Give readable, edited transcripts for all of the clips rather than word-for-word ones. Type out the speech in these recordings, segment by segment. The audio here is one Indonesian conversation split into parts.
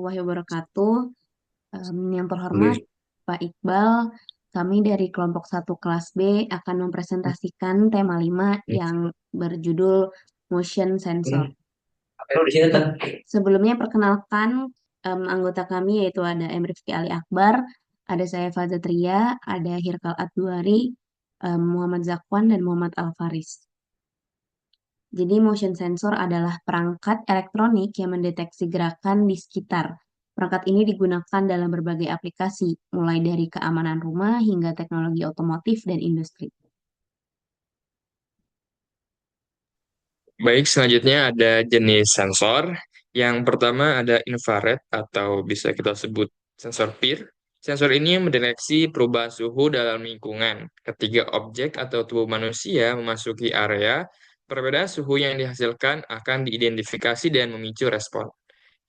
Wabarakatuh. Yang terhormat Boleh. Pak Iqbal, kami dari kelompok satu kelas B akan mempresentasikan tema 5 yang berjudul Motion Sensor. Ayo di sini tuh. Sebelumnya perkenalkan anggota kami yaitu ada M. Rifki Ali Akbar, ada saya Fazatria, ada Hirkal Adduari, Muhammad Zakwan, dan Muhammad Alfaris. Jadi motion sensor adalah perangkat elektronik yang mendeteksi gerakan di sekitar. Perangkat ini digunakan dalam berbagai aplikasi, mulai dari keamanan rumah hingga teknologi otomotif dan industri. Baik, selanjutnya ada jenis sensor. Yang pertama ada infrared atau bisa kita sebut sensor peer. Sensor ini mendeteksi perubahan suhu dalam lingkungan. Ketika objek atau tubuh manusia memasuki area, perbedaan suhu yang dihasilkan akan diidentifikasi dan memicu respon.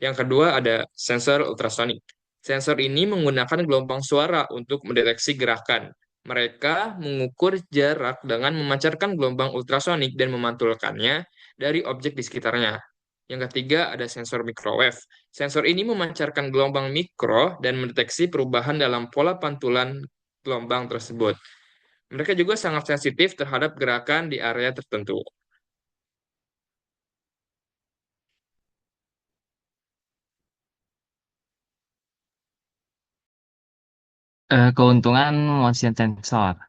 Yang kedua ada sensor ultrasonik. Sensor ini menggunakan gelombang suara untuk mendeteksi gerakan. Mereka mengukur jarak dengan memancarkan gelombang ultrasonik dan memantulkannya dari objek di sekitarnya. Yang ketiga ada sensor microwave. Sensor ini memancarkan gelombang mikro dan mendeteksi perubahan dalam pola pantulan gelombang tersebut. Mereka juga sangat sensitif terhadap gerakan di area tertentu. Keuntungan motion sensor,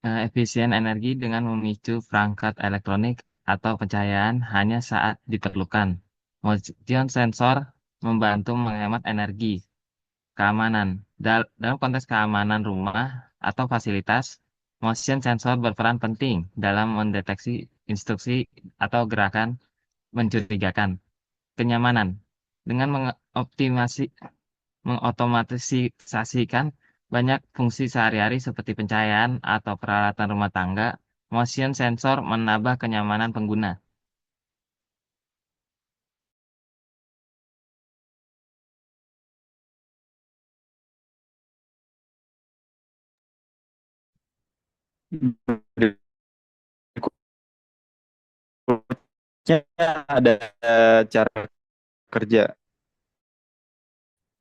efisien energi dengan memicu perangkat elektronik atau pencahayaan hanya saat diperlukan. Motion sensor membantu menghemat energi, keamanan. Dalam konteks keamanan rumah atau fasilitas, motion sensor berperan penting dalam mendeteksi instruksi atau gerakan mencurigakan. Kenyamanan, dengan mengotomatisasikan banyak fungsi sehari-hari seperti pencahayaan atau peralatan rumah tangga, motion sensor menambah kenyamanan pengguna. Berikutnya ada cara kerja.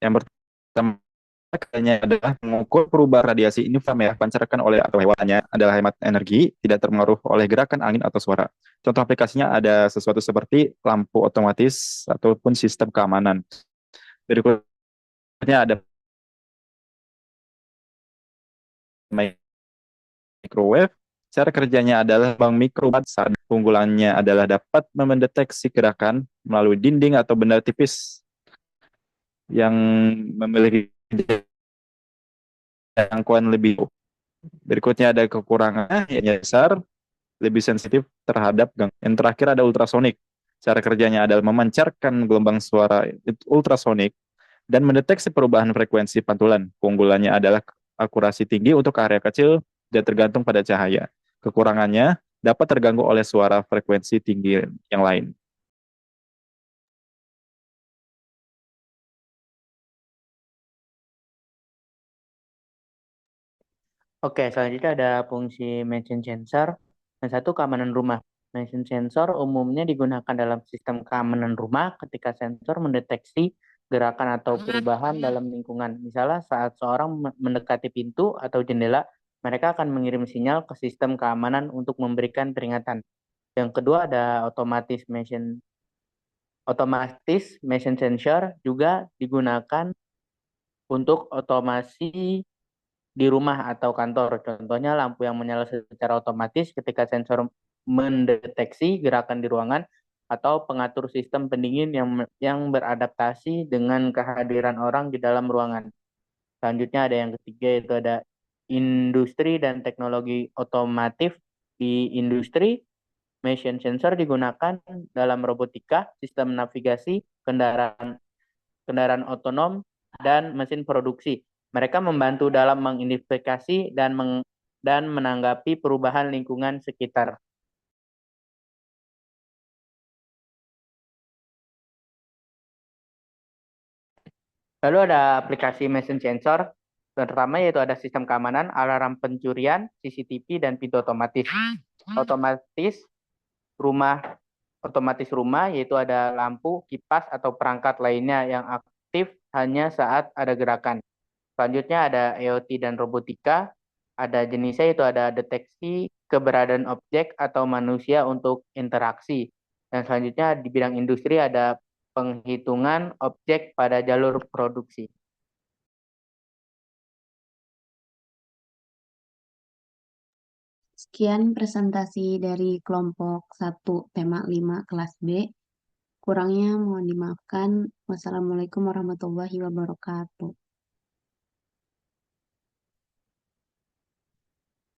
Yang pertama kerjanya adalah mengukur perubahan radiasi inframerah pancarkan oleh atau hewannya adalah hemat energi, tidak terpengaruh oleh gerakan angin atau suara. Contoh aplikasinya ada sesuatu seperti lampu otomatis ataupun sistem keamanan. Berikutnya ada microwave. Cara kerjanya adalah bang mikrobat saat keunggulannya adalah dapat mendeteksi gerakan melalui dinding atau benda tipis yang memiliki jangkauan lebih. Berikutnya ada kekurangannya yang besar, lebih sensitif terhadap gangguan. Yang terakhir ada ultrasonik. Cara kerjanya adalah memancarkan gelombang suara ultrasonik dan mendeteksi perubahan frekuensi pantulan. Keunggulannya adalah akurasi tinggi untuk area kecil dan tergantung pada cahaya. Kekurangannya dapat terganggu oleh suara frekuensi tinggi yang lain. Oke, selanjutnya ada fungsi motion sensor. Yang satu, keamanan rumah. Motion sensor umumnya digunakan dalam sistem keamanan rumah ketika sensor mendeteksi gerakan atau perubahan dalam lingkungan. Misalnya saat seorang mendekati pintu atau jendela, mereka akan mengirim sinyal ke sistem keamanan untuk memberikan peringatan. Yang kedua ada otomatis motion sensor juga digunakan untuk otomasi di rumah atau kantor. Contohnya lampu yang menyala secara otomatis ketika sensor mendeteksi gerakan di ruangan atau pengatur sistem pendingin yang beradaptasi dengan kehadiran orang di dalam ruangan. Selanjutnya ada yang ketiga yaitu ada industri dan teknologi otomotif. Di industri, motion sensor digunakan dalam robotika, sistem navigasi, kendaraan kendaraan otonom, dan mesin produksi. Mereka membantu dalam mengidentifikasi dan menanggapi perubahan lingkungan sekitar. Lalu ada aplikasi motion sensor. Pertama yaitu ada sistem keamanan, alarm pencurian, CCTV, dan pintu otomatis. Otomatis rumah otomatis rumah, yaitu ada lampu, kipas, atau perangkat lainnya yang aktif hanya saat ada gerakan. Selanjutnya ada IoT dan robotika. Ada jenisnya yaitu ada deteksi keberadaan objek atau manusia untuk interaksi. Dan selanjutnya di bidang industri ada penghitungan objek pada jalur produksi. Sekian presentasi dari kelompok 1 tema 5 kelas B. Kurangnya mohon dimaafkan. Wassalamualaikum warahmatullahi wabarakatuh.